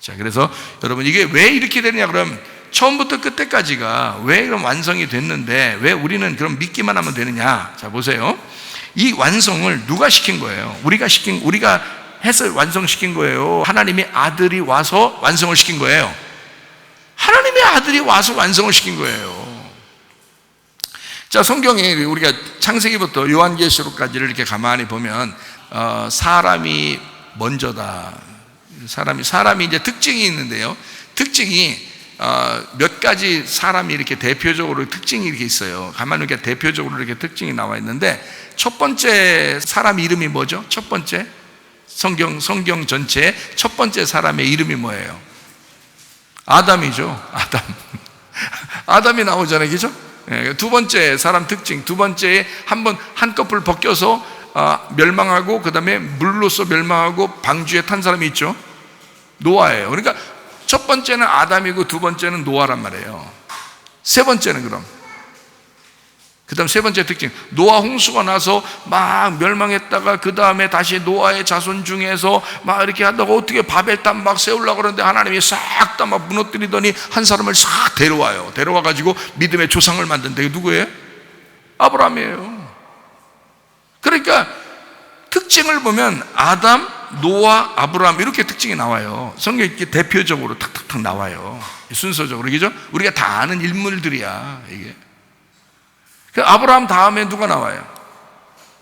자, 그래서 여러분 이게 왜 이렇게 되느냐 그럼 처음부터 끝까지가 왜 그럼 완성이 됐는데 왜 우리는 그럼 믿기만 하면 되느냐? 자, 보세요. 이 완성을 누가 시킨 거예요? 우리가 해서 완성시킨 거예요? 하나님의 아들이 와서 완성을 시킨 거예요? 하나님의 아들이 와서 완성을 시킨 거예요. 자, 성경에 우리가 창세기부터 요한계시록까지를 이렇게 가만히 보면 사람이 먼저다. 사람이 이제 특징이 있는데요. 특징이 몇 가지 사람이 이렇게 대표적으로 특징이 이렇게 있어요. 가만히 이렇게 대표적으로 이렇게 특징이 나와 있는데 첫 번째 사람 이름이 뭐죠? 첫 번째 성경 전체의 첫 번째 사람의 이름이 뭐예요? 아담이죠. 아담이 나오잖아요, 그죠? 두 번째 사람 특징, 두 번째에 한꺼풀 벗겨서 멸망하고 그 다음에 물로서 멸망하고 방주에 탄 사람이 있죠. 노아예요. 그러니까 첫 번째는 아담이고 두 번째는 노아란 말이에요. 세 번째는 그 다음 세 번째 특징, 노아 홍수가 나서 막 멸망했다가 그 다음에 다시 노아의 자손 중에서 막 이렇게 하다가 어떻게 바벨탑 막 세우려고 그러는데 하나님이 싹 다 막 무너뜨리더니 한 사람을 싹 데려와가지고 믿음의 조상을 만든데 누구예요? 아브라함이에요. 그러니까 특징을 보면 아담, 노아, 아브라함 이렇게 특징이 나와요. 성경에 이렇게 대표적으로 탁탁탁 나와요. 순서적으로, 그죠? 우리가 다 아는 인물들이야, 이게. 아브라함 다음에 누가 나와요?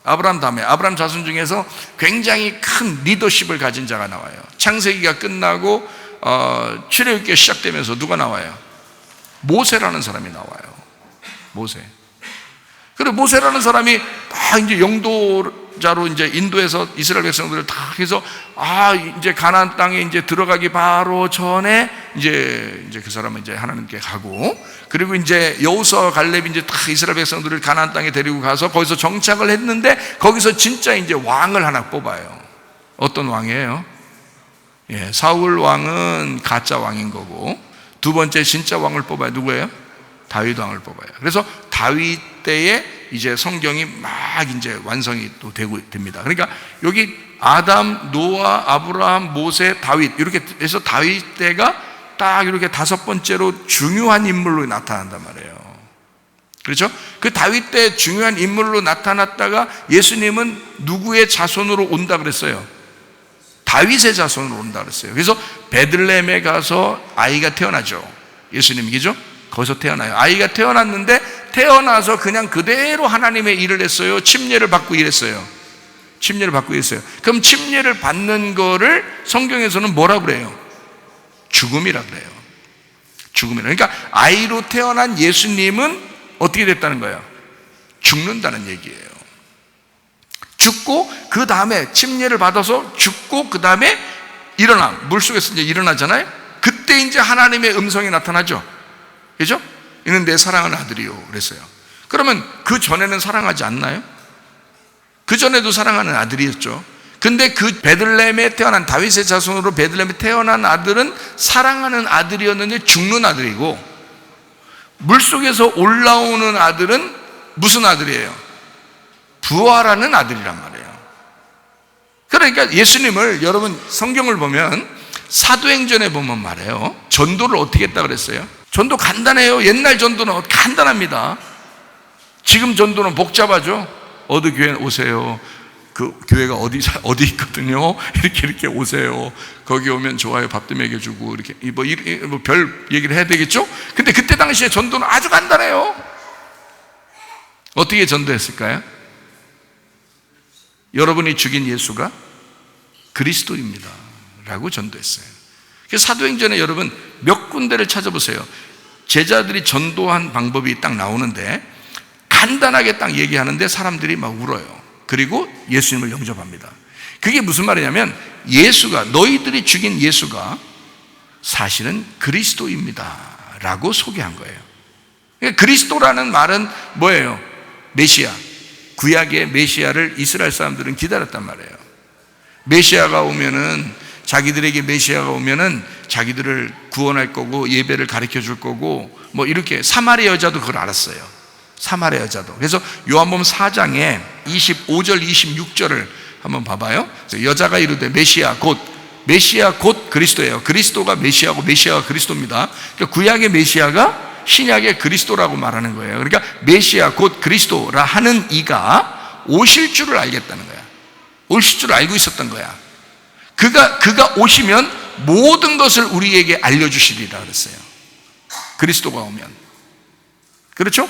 아브라함 자손 중에서 굉장히 큰 리더십을 가진 자가 나와요. 창세기가 끝나고 출애굽기가 시작되면서 누가 나와요? 모세라는 사람이 나와요. 모세. 그리고 모세라는 사람이 다 이제 영도자로 이제 인도에서 이스라엘 백성들을 다 해서 이제 가나안 땅에 이제 들어가기 바로 전에 이제 그 사람은 이제 하나님께 가고, 그리고 이제 여호수아와 갈렙이 이제 다 이스라엘 백성들을 가나안 땅에 데리고 가서 거기서 정착을 했는데 거기서 진짜 이제 왕을 하나 뽑아요. 어떤 왕이에요? 사울 왕은 가짜 왕인 거고, 두 번째 진짜 왕을 뽑아요. 누구예요? 다윗 왕을 뽑아요. 그래서 다윗 때에 이제 성경이 막 이제 완성이 또 됩니다. 그러니까 여기 아담, 노아, 아브라함, 모세, 다윗 이렇게 해서 다윗 때가 딱 이렇게 다섯 번째로 중요한 인물로 나타난단 말이에요. 그렇죠? 그 다윗 때 중요한 인물로 나타났다가 예수님은 누구의 자손으로 온다 그랬어요? 다윗의 자손으로 온다 그랬어요. 그래서 베들레헴에 가서 아이가 태어나죠. 예수님, 그죠? 거기서 태어나요. 아이가 태어났는데 태어나서 그냥 그대로 하나님의 일을 했어요? 침례를 받고 일했어요? 침례를 받고 일했어요. 그럼 침례를 받는 거를 성경에서는 뭐라고 그래요? 죽음이라고 그래요. 죽음이라. 그러니까 아이로 태어난 예수님은 어떻게 됐다는 거예요? 죽는다는 얘기예요. 죽고 그 다음에 침례를 받아서 죽고 그 다음에 물속에서 이제 일어나잖아요. 그때 이제 하나님의 음성이 나타나죠. 그죠? 이는 내 사랑하는 아들이요 그랬어요. 그러면 그 전에는 사랑하지 않나요? 그 전에도 사랑하는 아들이었죠. 근데 그 베들레헴에 태어난 다윗의 자손으로 베들레헴에 태어난 아들은 사랑하는 아들이었는데 죽는 아들이고, 물속에서 올라오는 아들은 무슨 아들이에요? 부활하는 아들이란 말이에요. 그러니까 예수님을, 여러분 성경을 보면 사도행전에 보면 말이에요, 전도를 어떻게 했다 그랬어요? 전도 간단해요. 옛날 전도는 간단합니다. 지금 전도는 복잡하죠. 어디 교회 오세요. 그 교회가 어디 있거든요. 이렇게 오세요. 거기 오면 좋아요. 밥도 먹여주고 이렇게 별 얘기를 해야 되겠죠. 근데 그때 당시에 전도는 아주 간단해요. 어떻게 전도했을까요? 여러분이 죽인 예수가 그리스도입니다 라고 전도했어요. 그래서 사도행전에 여러분 몇 군데를 찾아보세요. 제자들이 전도한 방법이 딱 나오는데 간단하게 딱 얘기하는데 사람들이 막 울어요. 그리고 예수님을 영접합니다. 그게 무슨 말이냐면, 너희들이 죽인 예수가 사실은 그리스도입니다 라고 소개한 거예요. 그러니까 그리스도라는 말은 뭐예요? 메시아, 구약의 메시아를 이스라엘 사람들은 기다렸단 말이에요. 메시아가 오면은, 자기들에게 메시아가 오면은 자기들을 구원할 거고 예배를 가르쳐 줄 거고 뭐 이렇게. 사마리아 여자도 그걸 알았어요. 사마리아 여자도. 그래서 요한복음 4장에 25절 26절을 한번 봐봐요. 여자가 이르되 메시아 곧 메시아 곧 그리스도예요. 그리스도가 메시아고 메시아가 그리스도입니다. 그러니까 구약의 메시아가 신약의 그리스도라고 말하는 거예요. 그러니까 메시아 곧 그리스도라 하는 이가 오실 줄을 알겠다는 거야. 오실 줄을 알고 있었던 거야. 그가 오시면 모든 것을 우리에게 알려주시리라 그랬어요. 그리스도가 오면. 그렇죠?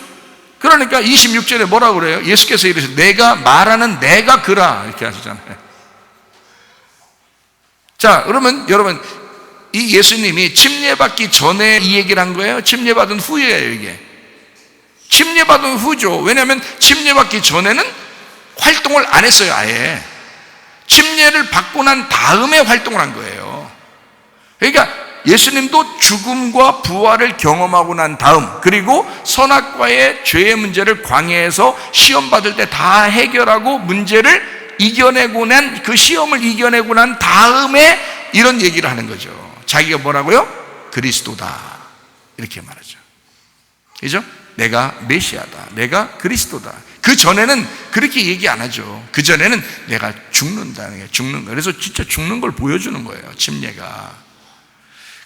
그러니까 26절에 뭐라고 그래요? 예수께서 이러셔서 내가 말하는 내가 그라 이렇게 하시잖아요. 자, 그러면 여러분, 이 예수님이 침례받기 전에 이 얘기를 한 거예요? 침례받은 후예요, 이게? 침례받은 후죠. 왜냐하면 침례받기 전에는 활동을 안 했어요, 아예. 침례를 받고 난 다음에 활동을 한 거예요. 그러니까 예수님도 죽음과 부활을 경험하고 난 다음, 그리고 선악과의 죄의 문제를 광야에서 시험받을 때 다 해결하고 문제를 이겨내고 난, 그 시험을 이겨내고 난 다음에 이런 얘기를 하는 거죠. 자기가 뭐라고요? 그리스도다 이렇게 말하죠. 그죠? 내가 메시아다, 내가 그리스도다. 그 전에는 그렇게 얘기 안 하죠. 그 전에는 내가 죽는다, 죽는 거. 그래서 진짜 죽는 걸 보여주는 거예요, 침례가.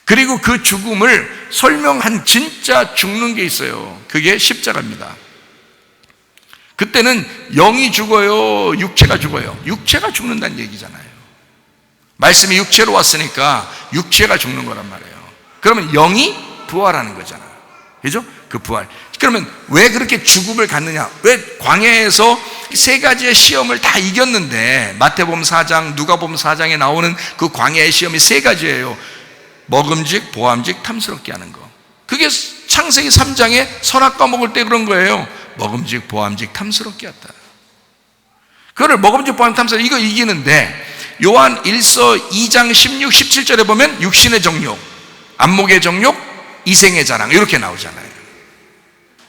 그리고 그 죽음을 설명한 진짜 죽는 게 있어요. 그게 십자가입니다. 그때는 영이 죽어요, 육체가 죽어요? 육체가 죽는다는 얘기잖아요. 말씀이 육체로 왔으니까 육체가 죽는 거란 말이에요. 그러면 영이 부활하는 거잖아요. 그죠? 그 부활. 그러면 왜 그렇게 죽음을 갖느냐? 왜 광야에서 세 가지의 시험을 다 이겼는데, 마태복음 4장, 누가복음 4장에 나오는 그 광야의 시험이 세 가지예요. 먹음직, 보암직, 탐스럽게 하는 거. 그게 창세기 3장에 선악과 먹을 때 그런 거예요. 먹음직, 보암직, 탐스럽게 했다. 그거를 먹음직, 보암직, 탐스럽게, 이거 이기는데, 요한 1서 2장 16, 17절에 보면 육신의 정욕, 안목의 정욕, 이생의 자랑 이렇게 나오잖아요.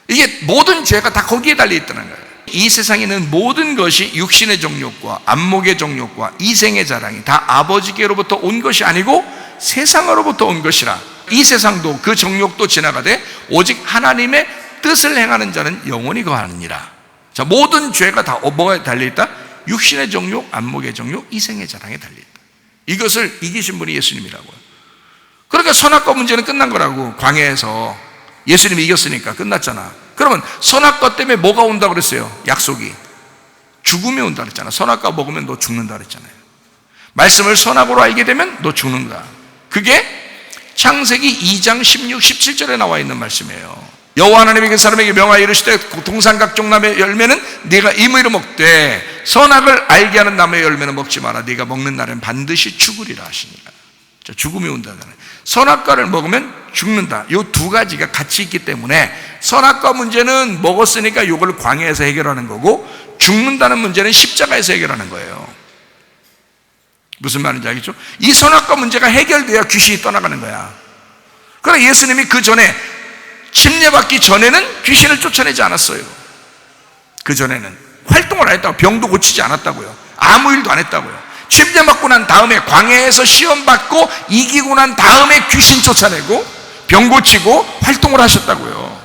이게 모든 죄가 다 거기에 달려있다는 거예요. 이 세상에 있는 모든 것이 육신의 정욕과 안목의 정욕과 이생의 자랑이 다 아버지께로부터 온 것이 아니고 세상으로부터 온 것이라. 이 세상도 그 정욕도 지나가되 오직 하나님의 뜻을 행하는 자는 영원히 거하느니라. 자, 모든 죄가 다 뭐가 달려있다? 육신의 정욕, 안목의 정욕, 이생의 자랑에 달려있다. 이것을 이기신 분이 예수님이라고요. 그러니까 선악과 문제는 끝난 거라고. 광야에서 예수님이 이겼으니까 끝났잖아. 그러면 선악과 때문에 뭐가 온다고 그랬어요? 약속이 죽음이 온다 그랬잖아. 선악과 먹으면 너 죽는다 그랬잖아요. 말씀을 선악으로 알게 되면 너 죽는다. 그게 창세기 2장 16, 17절에 나와 있는 말씀이에요. 여호와 하나님이 그 사람에게 명하여 이르시되 동산각종 나무의 열매는 네가 임의로 먹되 선악을 알게 하는 나무의 열매는 먹지 마라. 네가 먹는 날엔 반드시 죽으리라 하시니라. 자, 죽음이 온다잖아요. 선악과를 먹으면 죽는다. 이 두 가지가 같이 있기 때문에 선악과 문제는 먹었으니까 이걸 광야에서 해결하는 거고, 죽는다는 문제는 십자가에서 해결하는 거예요. 무슨 말인지 알겠죠? 이 선악과 문제가 해결돼야 귀신이 떠나가는 거야. 그러나 예수님이 그 전에 침례받기 전에는 귀신을 쫓아내지 않았어요. 그 전에는 활동을 안 했다고. 병도 고치지 않았다고요. 아무 일도 안 했다고요. 침례받고 난 다음에 광야에서 시험받고 이기고 난 다음에 귀신 쫓아내고 병 고치고 활동을 하셨다고요.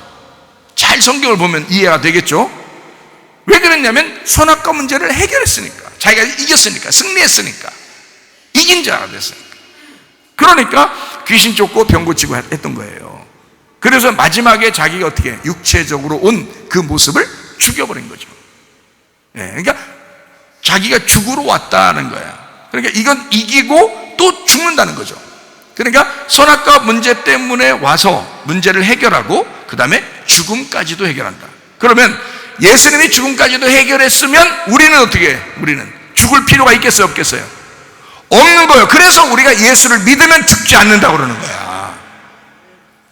잘 성경을 보면 이해가 되겠죠? 왜 그랬냐면 선악과 문제를 해결했으니까. 자기가 이겼으니까, 승리했으니까, 이긴 자가 됐으니까. 그러니까 귀신 쫓고 병 고치고 했던 거예요. 그래서 마지막에 자기가 어떻게 육체적으로 온 그 모습을 죽여버린 거죠. 그러니까 자기가 죽으러 왔다는 거야. 그러니까 이건 이기고 또 죽는다는 거죠. 그러니까 선악과 문제 때문에 와서 문제를 해결하고 그 다음에 죽음까지도 해결한다. 그러면 예수님이 죽음까지도 해결했으면 우리는 어떻게 해? 우리는 죽을 필요가 있겠어요, 없겠어요? 없는 거예요. 그래서 우리가 예수를 믿으면 죽지 않는다고 그러는 거야.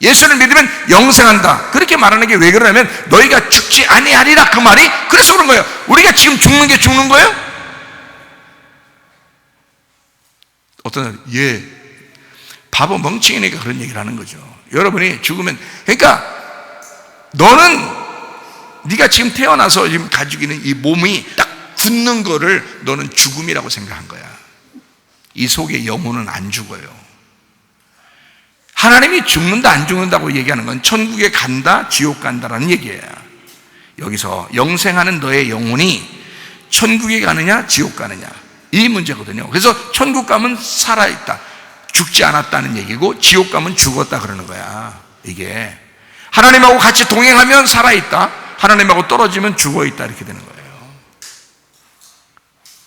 예수를 믿으면 영생한다. 그렇게 말하는 게 왜 그러냐면 너희가 죽지 아니하리라, 그 말이 그래서 그런 거예요. 우리가 지금 죽는 게 죽는 거예요? 어떤 사람, 바보 멍청이니까 그런 얘기를 하는 거죠. 여러분이 죽으면, 그러니까 너는 네가 지금 태어나서 지금 가지고 있는 이 몸이 딱 굳는 거를 너는 죽음이라고 생각한 거야. 이 속에 영혼은 안 죽어요. 하나님이 죽는다 안 죽는다고 얘기하는 건 천국에 간다 지옥 간다라는 얘기예요. 여기서 영생하는 너의 영혼이 천국에 가느냐 지옥 가느냐, 이 문제거든요. 그래서 천국 가면 살아있다, 죽지 않았다는 얘기고, 지옥 가면 죽었다 그러는 거야. 이게 하나님하고 같이 동행하면 살아있다, 하나님하고 떨어지면 죽어있다, 이렇게 되는 거예요.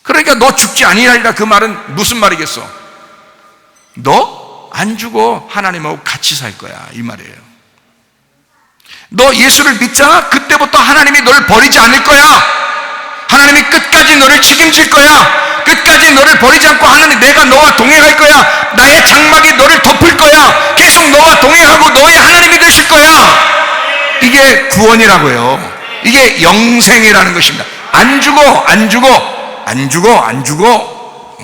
그러니까 너 죽지 아니하리라, 그 말은 무슨 말이겠어? 너 안 죽어, 하나님하고 같이 살 거야, 이 말이에요. 너 예수를 믿잖아? 그때부터 하나님이 널 버리지 않을 거야. 하나님이 끝까지 너를 책임질 거야. 끝까지 너를 버리지 않고 하나님, 내가 너와 동행할 거야. 나의 장막이 너를 덮을 거야. 계속 너와 동행하고 너의 하나님이 되실 거야. 이게 구원이라고요. 이게 영생이라는 것입니다. 안 죽어, 안 죽어, 안 죽어, 안 죽어.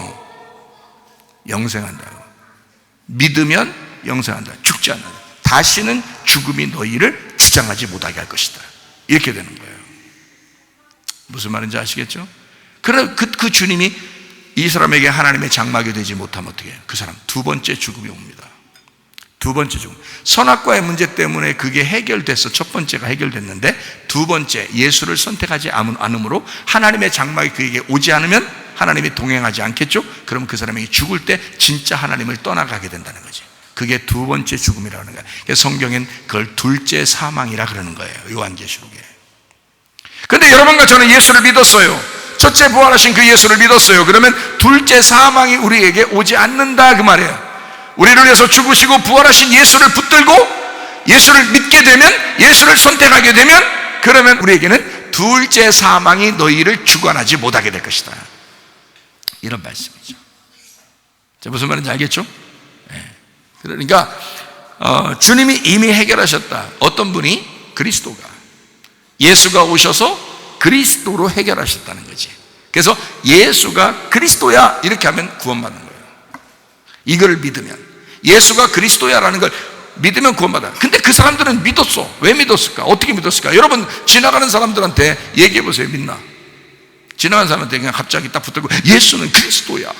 영생한다. 믿으면 영생한다. 죽지 않는다. 다시는 죽음이 너희를 주장하지 못하게 할 것이다. 이렇게 되는 거예요. 무슨 말인지 아시겠죠? 그럼 그 주님이 이 사람에게 하나님의 장막이 되지 못하면 어떻게 해요? 그 사람 두 번째 죽음이 옵니다. 두 번째 죽음. 선악과의 문제 때문에 그게 해결됐어. 첫 번째가 해결됐는데, 두 번째, 예수를 선택하지 않으므로 하나님의 장막이 그에게 오지 않으면 하나님이 동행하지 않겠죠? 그럼 그 사람에게 죽을 때 진짜 하나님을 떠나가게 된다는 거지. 그게 두 번째 죽음이라고 하는 거예요. 그래서 성경엔 그걸 둘째 사망이라 그러는 거예요, 요한계시록에. 근데 여러분과 저는 예수를 믿었어요. 첫째 부활하신 그 예수를 믿었어요. 그러면 둘째 사망이 우리에게 오지 않는다, 그 말이에요. 우리를 위해서 죽으시고 부활하신 예수를 붙들고 예수를 믿게 되면, 예수를 선택하게 되면, 그러면 우리에게는 둘째 사망이 너희를 주관하지 못하게 될 것이다, 이런 말씀이죠. 자, 무슨 말인지 알겠죠? 네. 그러니까 주님이 이미 해결하셨다. 어떤 분이? 그리스도가, 예수가 오셔서 그리스도로 해결하셨다는 거지. 그래서 예수가 그리스도야, 이렇게 하면 구원받는 거예요. 이걸 믿으면, 예수가 그리스도야라는 걸 믿으면 구원받아. 근데 그 사람들은 믿었어. 왜 믿었을까? 어떻게 믿었을까? 여러분, 지나가는 사람들한테 얘기해 보세요. 믿나? 지나가는 사람한테 그냥 갑자기 딱 붙들고 예수는 그리스도야,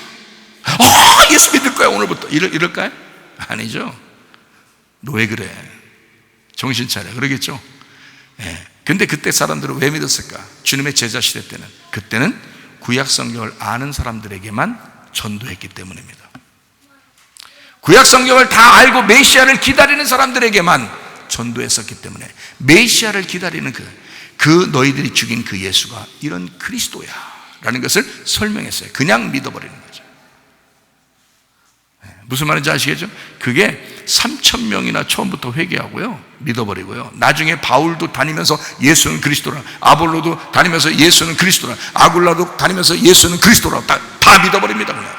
예수 믿을 거야 오늘부터, 이럴까요? 아니죠. 너 왜 그래? 정신 차려, 그러겠죠. 예. 근데 그때 사람들은 왜 믿었을까? 주님의 제자 시대 때는, 그때는 구약 성경을 아는 사람들에게만 전도했기 때문입니다. 구약 성경을 다 알고 메시아를 기다리는 사람들에게만 전도했었기 때문에, 메시아를 기다리는 그 너희들이 죽인 그 예수가 이런 그리스도야 라는 것을 설명했어요. 그냥 믿어버리는 거죠. 무슨 말인지 아시겠죠? 그게 3,000명이나 처음부터 회개하고요, 믿어버리고요, 나중에 바울도 다니면서 예수는 그리스도라, 아볼로도 다니면서 예수는 그리스도라, 아굴라도 다니면서 예수는 그리스도라, 다 믿어버립니다. 그냥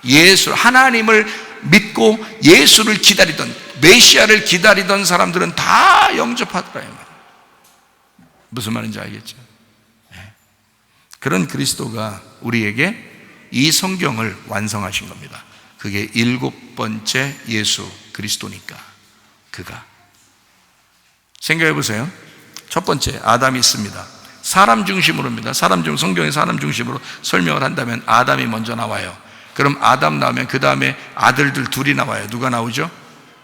예수, 하나님을 믿고 예수를 기다리던, 메시아를 기다리던 사람들은 다 영접하더라. 무슨 말인지 알겠죠? 그런 그리스도가 우리에게 이 성경을 완성하신 겁니다. 그게 7번째 예수 그리스도니까. 그가, 생각해 보세요. 첫 번째, 아담이 있습니다. 사람 중심으로입니다. 성경의 사람 중심으로 설명을 한다면 아담이 먼저 나와요. 그럼 아담 나오면 그 다음에 아들들 둘이 나와요. 누가 나오죠?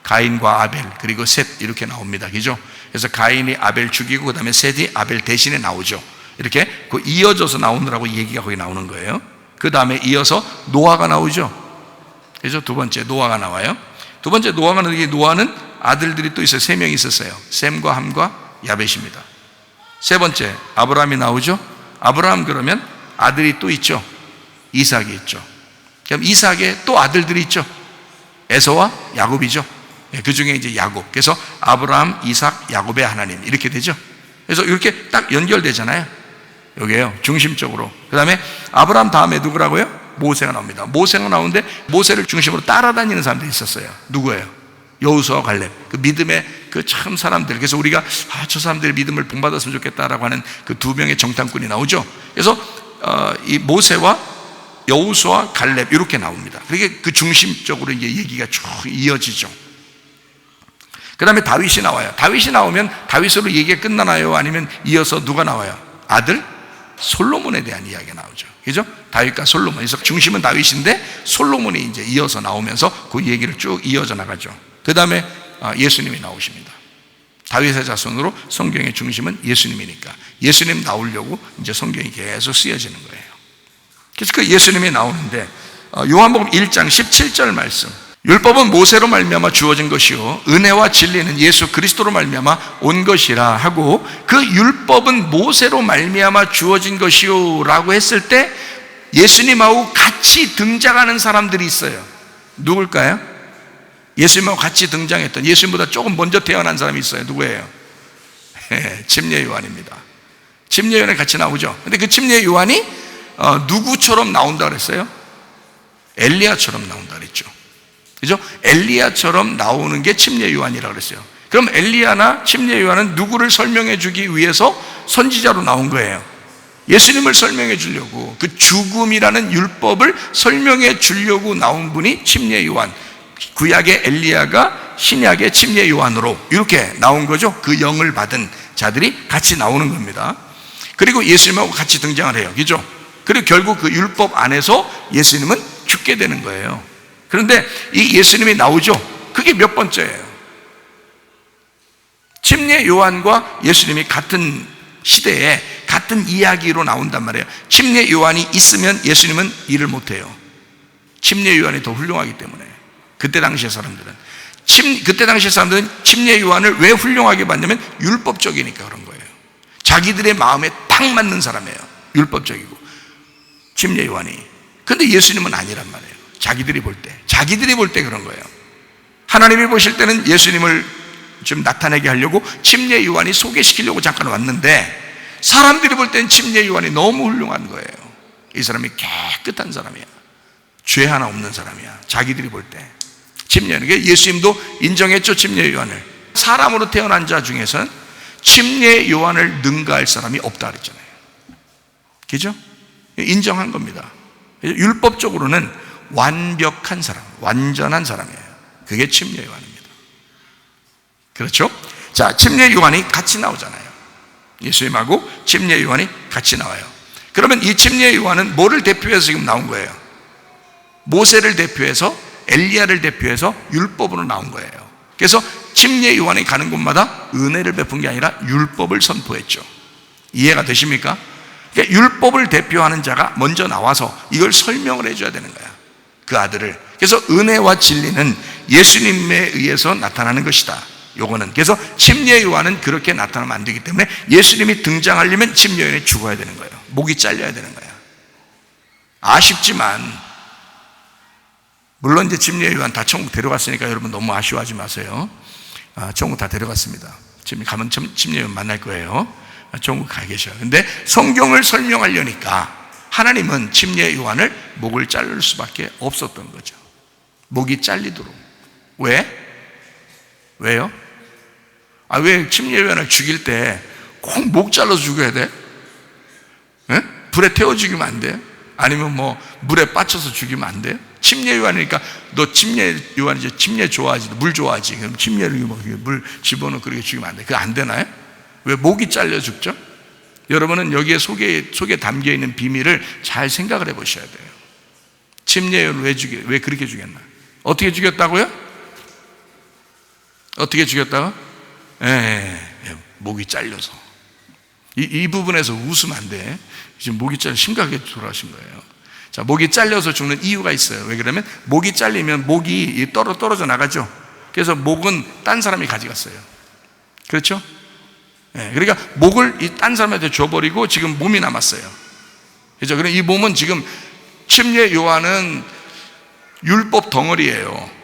가인과 아벨, 그리고 셋, 이렇게 나옵니다. 그죠? 그래서 가인이 아벨 죽이고 그 다음에 셋이 아벨 대신에 나오죠. 이렇게 그 이어져서 나오느라고 얘기가 거기 나오는 거예요. 그 다음에 이어서 노아가 나오죠. 그래서 두 번째 노아가 나와요. 두 번째 노아가 나오는데, 노아는 아들들이 또 있어요. 3명이 있었어요. 셈과 함과 야벳입니다. 세 번째 아브라함이 나오죠. 아브라함, 그러면 아들이 또 있죠. 이삭이 있죠. 그럼 이삭의 또 아들들이 있죠. 에서와 야곱이죠. 그 중에 이제 야곱. 그래서 아브라함, 이삭, 야곱의 하나님, 이렇게 되죠. 그래서 이렇게 딱 연결되잖아요. 여기에요, 중심적으로. 그 다음에 아브라함 다음에 누구라고요? 모세가 나옵니다. 모세가 나오는데 모세를 중심으로 따라다니는 사람들이 있었어요. 누구예요? 여호수아와 갈렙, 그 믿음의 그 참 사람들. 그래서 우리가 저 사람들의 믿음을 본받았으면 좋겠다라고 하는 그 두 명의 정탐꾼이 나오죠. 그래서 이 모세와 여호수아, 갈렙, 이렇게 나옵니다. 그게 그 중심적으로 이제 얘기가 쭉 이어지죠. 그 다음에 다윗이 나와요. 다윗이 나오면 다윗으로 얘기가 끝나나요? 아니면 이어서 누가 나와요? 아들 솔로몬에 대한 이야기가 나오죠. 그죠? 다윗과 솔로몬. 그래서 중심은 다윗인데 솔로몬이 이제 이어서 나오면서 그 얘기를 쭉 이어져 나가죠. 그 다음에 예수님이 나오십니다. 다윗의 자손으로 성경의 중심은 예수님이니까 예수님 나오려고 이제 성경이 계속 쓰여지는 거예요. 그래서 그 예수님이 나오는데 요한복음 1장 17절 말씀, 율법은 모세로 말미암아 주어진 것이요 은혜와 진리는 예수 그리스도로 말미암아 온 것이라 하고, 그 율법은 모세로 말미암아 주어진 것이요 라고 했을 때 예수님하고 같이 등장하는 사람들이 있어요. 누굴까요? 예수님하고 같이 등장했던, 예수님보다 조금 먼저 태어난 사람이 있어요. 누구예요? 침례 요한입니다. 침례 요한이 같이 나오죠. 근데 그 침례 요한이 누구처럼 나온다 그랬어요? 엘리야처럼 나온다 그랬죠. 그죠? 엘리야처럼 나오는 게 침례 요한이라고 그랬어요. 그럼 엘리야나 침례 요한은 누구를 설명해 주기 위해서 선지자로 나온 거예요? 예수님을 설명해 주려고, 그 죽음이라는 율법을 설명해 주려고 나온 분이 침례 요한. 구약의 엘리야가 신약의 침례 요한으로 이렇게 나온 거죠. 그 영을 받은 자들이 같이 나오는 겁니다. 그리고 예수님하고 같이 등장을 해요. 그죠? 그리고 결국 그 율법 안에서 예수님은 죽게 되는 거예요. 그런데 이 예수님이 나오죠. 그게 몇 번째예요? 침례 요한과 예수님이 같은 시대에 같은 이야기로 나온단 말이에요. 침례 요한이 있으면 예수님은 일을 못해요. 침례 요한이 더 훌륭하기 때문에. 그때 당시의 사람들은 침례 요한을 왜 훌륭하게 봤냐면 율법적이니까 그런 거예요. 자기들의 마음에 딱 맞는 사람이에요. 율법적이고 침례 요한이. 근데 예수님은 아니란 말이에요. 자기들이 볼 때 그런 거예요. 하나님이 보실 때는 예수님을 좀 나타내게 하려고 침례 요한이 소개시키려고 잠깐 왔는데, 사람들이 볼 때는 침례 요한이 너무 훌륭한 거예요. 이 사람이 깨끗한 사람이야. 죄 하나 없는 사람이야. 자기들이 볼 때. 침례 요한. 예수님도 인정했죠, 침례 요한을. 사람으로 태어난 자 중에서는 침례 요한을 능가할 사람이 없다 그랬잖아요. 그죠? 인정한 겁니다. 율법적으로는 완벽한 사람, 완전한 사람이에요. 그게 침례 요한입니다. 그렇죠? 자, 침례 요한이 같이 나오잖아요. 예수님하고 침례 요한이 같이 나와요. 그러면 이 침례 요한은 뭐를 대표해서 지금 나온 거예요? 모세를 대표해서, 엘리야를 대표해서 율법으로 나온 거예요. 그래서 침례 요한이 가는 곳마다 은혜를 베푼 게 아니라 율법을 선포했죠. 이해가 되십니까? 그러니까 율법을 대표하는 자가 먼저 나와서 이걸 설명을 해줘야 되는 거야, 그 아들을. 그래서 은혜와 진리는 예수님에 의해서 나타나는 것이다. 요거는. 그래서 침례 요한은 그렇게 나타나면 안 되기 때문에 예수님이 등장하려면 침례 요한이 죽어야 되는 거예요. 목이 잘려야 되는 거야. 아쉽지만, 물론 이제 침례 요한 다 천국 데려갔으니까 여러분 너무 아쉬워하지 마세요. 천국 다 데려갔습니다. 지금 가면 침례 요한 만날 거예요. 천국 가 계셔요. 근데 성경을 설명하려니까 하나님은 침례 요한을 목을 자를 수밖에 없었던 거죠. 목이 잘리도록. 왜요? 왜 침례 요한을 죽일 때 꼭 목 잘라서 죽여야 돼? 에? 불에 태워 죽이면 안 돼? 아니면 뭐 물에 빠쳐서 죽이면 안 돼? 침례 요한이니까, 너 침례 요한이지, 침례 좋아하지, 물 좋아하지, 그럼 침례를 물 집어넣어 그렇게 죽이면 안 돼. 그거 안 되나요? 왜 목이 잘려 죽죠? 여러분은 여기에 속에 담겨 있는 비밀을 잘 생각을 해 보셔야 돼요. 침례 요한을 왜 그렇게 죽였나? 어떻게 죽였다고요? 어떻게 죽였다고? 목이 잘려서. 이 부분에서 웃으면 안 돼. 지금 목이 잘려 심각하게 돌아가신 거예요. 자, 목이 잘려서 죽는 이유가 있어요. 왜 그러면 목이 잘리면 목이 떨어져 나가죠. 그래서 목은 딴 사람이 가져갔어요. 그렇죠? 그러니까 목을 딴 사람한테 줘버리고 지금 몸이 남았어요. 그렇죠? 그럼 이 몸은 지금, 침례 요한은 율법 덩어리예요.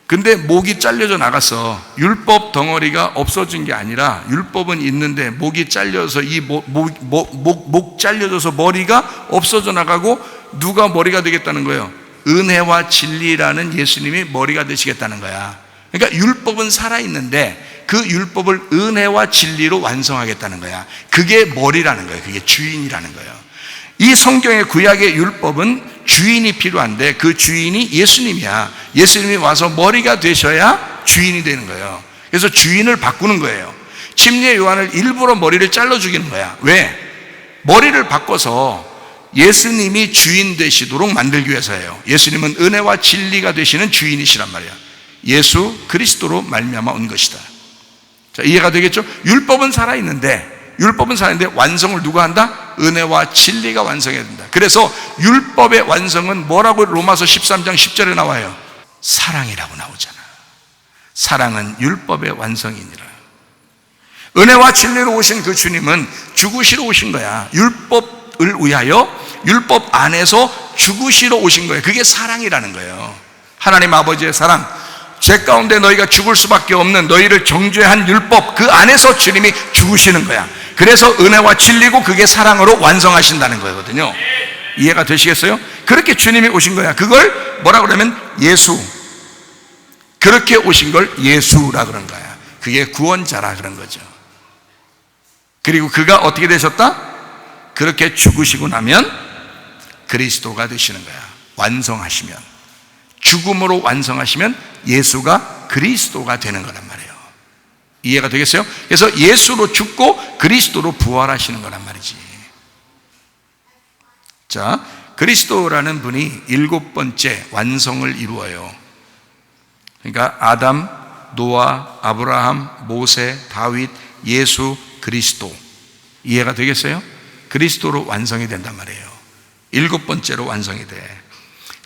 근데 목이 잘려져 나가서 율법 덩어리가 없어진 게 아니라, 율법은 있는데 목이 잘려서 이 목 잘려져서 머리가 없어져 나가고, 누가 머리가 되겠다는 거예요? 은혜와 진리라는 예수님이 머리가 되시겠다는 거야. 그러니까 율법은 살아있는데 그 율법을 은혜와 진리로 완성하겠다는 거야. 그게 머리라는 거예요. 그게 주인이라는 거예요. 이 성경의 구약의 율법은 주인이 필요한데 그 주인이 예수님이야. 예수님이 와서 머리가 되셔야 주인이 되는 거예요. 그래서 주인을 바꾸는 거예요. 침례 요한을 일부러 머리를 잘라 죽이는 거야. 왜? 머리를 바꿔서 예수님이 주인 되시도록 만들기 위해서예요. 예수님은 은혜와 진리가 되시는 주인이시란 말이야. 예수 그리스도로 말미암아 온 것이다. 자, 이해가 되겠죠? 율법은 살아있는데 율법은 사는데 완성을 누가 한다? 은혜와 진리가 완성해야 된다. 그래서 율법의 완성은 뭐라고 로마서 13장 10절에 나와요? 사랑이라고 나오잖아. 사랑은 율법의 완성이니라. 은혜와 진리로 오신 그 주님은 죽으시러 오신 거야. 율법을 위하여 율법 안에서 죽으시러 오신 거예요. 그게 사랑이라는 거예요. 하나님 아버지의 사랑, 죄 가운데 너희가 죽을 수밖에 없는 너희를 정죄한 율법, 그 안에서 주님이 죽으시는 거야. 그래서 은혜와 진리고 그게 사랑으로 완성하신다는 거거든요. 이해가 되시겠어요? 그렇게 주님이 오신 거야. 그걸 뭐라 그러면 예수, 그렇게 오신 걸 예수라 그런 거야. 그게 구원자라 그런 거죠. 그리고 그가 어떻게 되셨다? 그렇게 죽으시고 나면 그리스도가 되시는 거야. 완성하시면, 죽음으로 완성하시면 예수가 그리스도가 되는 거란 말이에요. 이해가 되겠어요? 그래서 예수로 죽고 그리스도로 부활하시는 거란 말이지. 자, 그리스도라는 분이 7번째 완성을 이루어요. 그러니까 아담, 노아, 아브라함, 모세, 다윗, 예수, 그리스도. 이해가 되겠어요? 그리스도로 완성이 된단 말이에요. 7번째로 완성이 돼.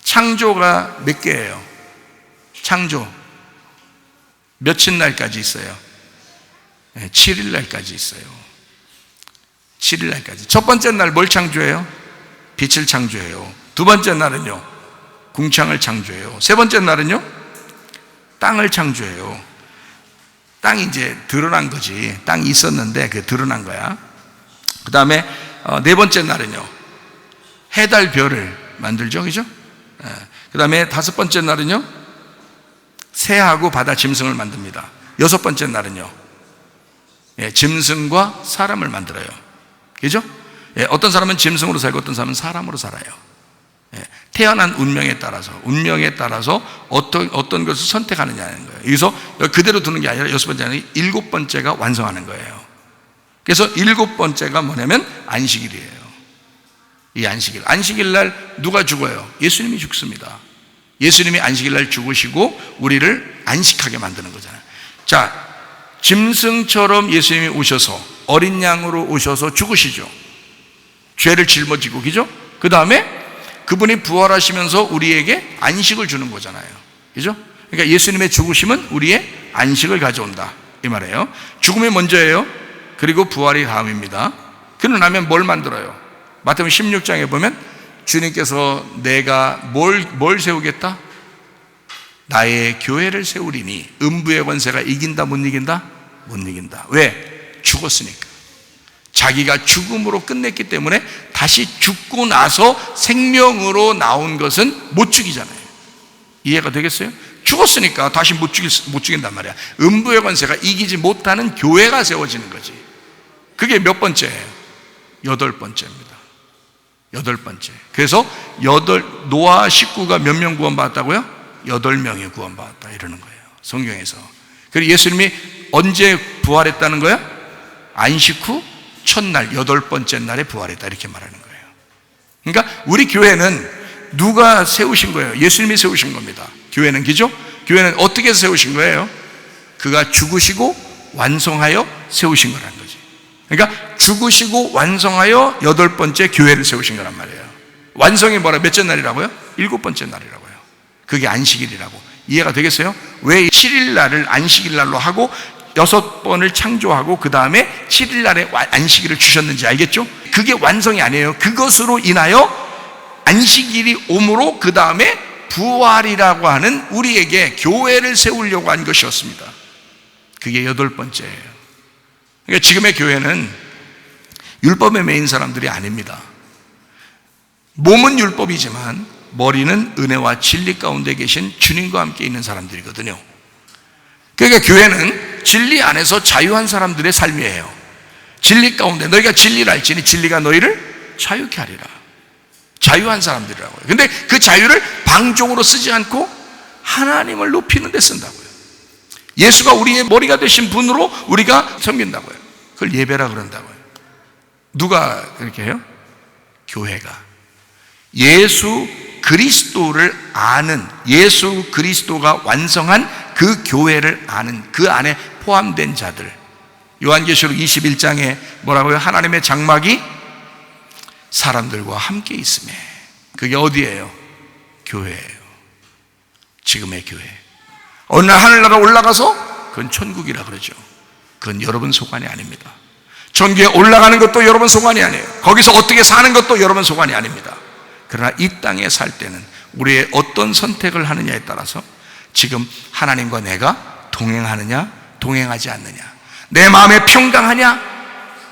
창조가 몇 개예요? 창조 며칠 날까지 있어요? 7일 날까지 있어요. 7일 날까지. 첫 번째 날 뭘 창조해요? 빛을 창조해요. 두 번째 날은요, 궁창을 창조해요. 세 번째 날은요, 땅을 창조해요. 땅이 이제 드러난 거지. 땅이 있었는데 그게 드러난 거야. 그 다음에 네 번째 날은요, 해달 별을 만들죠, 그죠? 그 다음에 다섯 번째 날은요, 새하고 바다 짐승을 만듭니다. 여섯 번째 날은요, 짐승과 사람을 만들어요. 그죠? 어떤 사람은 짐승으로 살고 어떤 사람은 사람으로 살아요. 태어난 운명에 따라서 어떤 것을 선택하느냐는 거예요. 여기서 그대로 두는 게 아니라 여섯 번째는 7번째가 완성하는 거예요. 그래서 7번째가 뭐냐면 안식일이에요. 이 안식일 날 누가 죽어요? 예수님이 죽습니다. 예수님이 안식일 날 죽으시고 우리를 안식하게 만드는 거잖아요. 자, 짐승처럼 예수님이 오셔서 어린 양으로 오셔서 죽으시죠. 죄를 짊어지고, 그죠? 그 다음에 그분이 부활하시면서 우리에게 안식을 주는 거잖아요. 그죠? 그러니까 예수님의 죽으심은 우리의 안식을 가져온다, 이 말이에요. 죽음이 먼저예요. 그리고 부활이 다음입니다. 그러고 나면 뭘 만들어요? 마태복음 16장에 보면 주님께서 내가 뭘 세우겠다? 나의 교회를 세우리니 음부의 권세가 이긴다, 못 이긴다? 못 이긴다. 왜? 죽었으니까. 자기가 죽음으로 끝냈기 때문에 다시 죽고 나서 생명으로 나온 것은 못 죽이잖아요. 이해가 되겠어요? 죽었으니까 다시 못 죽인단 말이야. 음부의 권세가 이기지 못하는 교회가 세워지는 거지. 그게 몇 번째예요? 8번째입니다. 8번째. 그래서 노아 식구가 몇 명 구원받았다고요? 8명이 구원받았다 이러는 거예요, 성경에서. 그리고 예수님이 언제 부활했다는 거야? 안식 후 첫날 8번째 날에 부활했다 이렇게 말하는 거예요. 그러니까 우리 교회는 누가 세우신 거예요? 예수님이 세우신 겁니다. 교회는, 그죠? 교회는 어떻게 세우신 거예요? 그가 죽으시고 완성하여 세우신 거라는 거지. 그러니까 죽으시고 완성하여 8번째 교회를 세우신 거란 말이에요. 완성이 뭐라? 몇째 날이라고요? 7번째 날이라고요. 그게 안식일이라고. 이해가 되겠어요? 왜 7일 날을 안식일 날로 하고 6번을 창조하고 그 다음에 7일 날에 안식일을 주셨는지 알겠죠? 그게 완성이 아니에요. 그것으로 인하여 안식일이 오므로 그 다음에 부활이라고 하는 우리에게 교회를 세우려고 한 것이었습니다. 그게 8번째예요. 그러니까 지금의 교회는 율법에 매인 사람들이 아닙니다. 몸은 율법이지만 머리는 은혜와 진리 가운데 계신 주님과 함께 있는 사람들이거든요. 그러니까 교회는 진리 안에서 자유한 사람들의 삶이에요. 진리 가운데 너희가 진리를 알지니 진리가 너희를 자유케 하리라. 자유한 사람들이라고요. 근데 그 자유를 방종으로 쓰지 않고 하나님을 높이는 데 쓴다고요. 예수가 우리의 머리가 되신 분으로 우리가 섬긴다고요. 그걸 예배라 그런다고요. 누가 그렇게 해요? 교회가. 예수 그리스도를 아는, 예수 그리스도가 완성한 그 교회를 아는, 그 안에 포함된 자들, 요한계시록 21장에 뭐라고요? 하나님의 장막이 사람들과 함께 있음에. 그게 어디예요? 교회예요. 지금의 교회. 어느 날 하늘나라 올라가서 그건 천국이라 그러죠. 그건 여러분 소관이 아닙니다. 천국에 올라가는 것도 여러분 소관이 아니에요. 거기서 어떻게 사는 것도 여러분 소관이 아닙니다. 그러나 이 땅에 살 때는 우리의 어떤 선택을 하느냐에 따라서 지금 하나님과 내가 동행하느냐 동행하지 않느냐, 내 마음에 평강하냐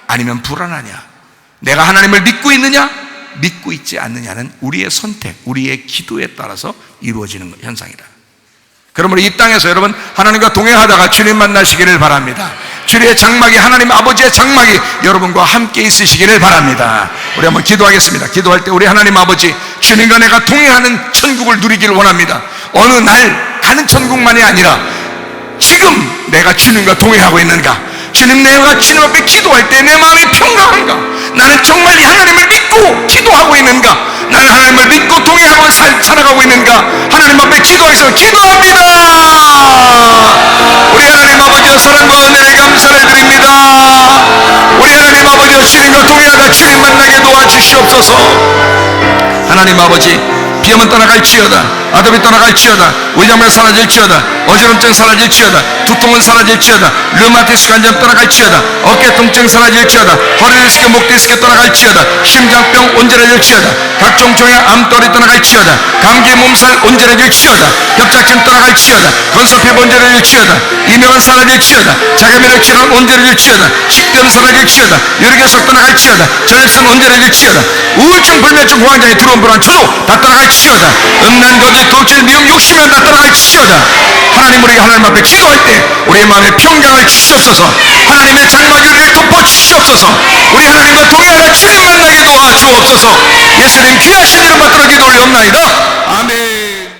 아니면 불안하냐, 내가 하나님을 믿고 있느냐 믿고 있지 않느냐는 우리의 선택, 우리의 기도에 따라서 이루어지는 현상이다. 그러므로 이 땅에서 여러분 하나님과 동행하다가 주님 만나시기를 바랍니다. 주님의 장막이, 하나님 아버지의 장막이 여러분과 함께 있으시기를 바랍니다. 우리 한번 기도하겠습니다. 기도할 때 우리 하나님 아버지, 주님과 내가 동행하는 천국을 누리기를 원합니다. 어느 날 가는 천국만이 아니라 지금 내가 주님과 동행하고 있는가, 주님, 내가 주님 앞에 기도할 때 내 마음이 평강한가, 나는 정말 이 하나님을 믿고 기도하고 있는가, 나는 하나님을 믿고 동행하고 살아가고 있는가, 하나님 앞에 기도해서 기도합니다. 우리 하나님 아버지의 사랑과 은혜에 감사를 드립니다. 우리 하나님 아버지와 주님과 동행하다 주님 만나게 도와주시옵소서. 하나님 아버지, 비염은 떠나갈지어다, 아담이 떠나갈지어다, 위장면 사라질지어다, 어지럼증 사라질지어다, 두통은 사라질지어다, 류마티스 관절 떠나갈지어다, 어깨 통증 사라질지어다, 허리 디스크, 목 디스크 떠나갈지어다, 심장병 온전해질지어다, 각종 종의 암돌이 떠나갈지어다, 감기 몸살 온전해질지어다, 협착증 떠나갈지어다, 건설피부 온전해질지어다, 이명은 사라질지어다, 자가면역 질환 온전해질지어다, 식병 사라질지어다, 유리결석 떠나갈지어다, 전립선 온전해질지어다, 우울증, 불면증, 공황장애, 두려움, 불안, 초조 다 떠나갈지어다, 음란, 거짓, 돌출, 미움, 욕심이 다 떠나갈지어다. 하나님, 우리가 하나님 앞에 기도할 때 우리의 마음에 평강을 주시옵소서. 하나님의 장막이 우리를 덮어주시옵소서. 우리 하나님과 동행하다 주님 만나게 도와주옵소서. 예수님 귀하신 이름 받들어 기도 올리옵나이다. 아멘.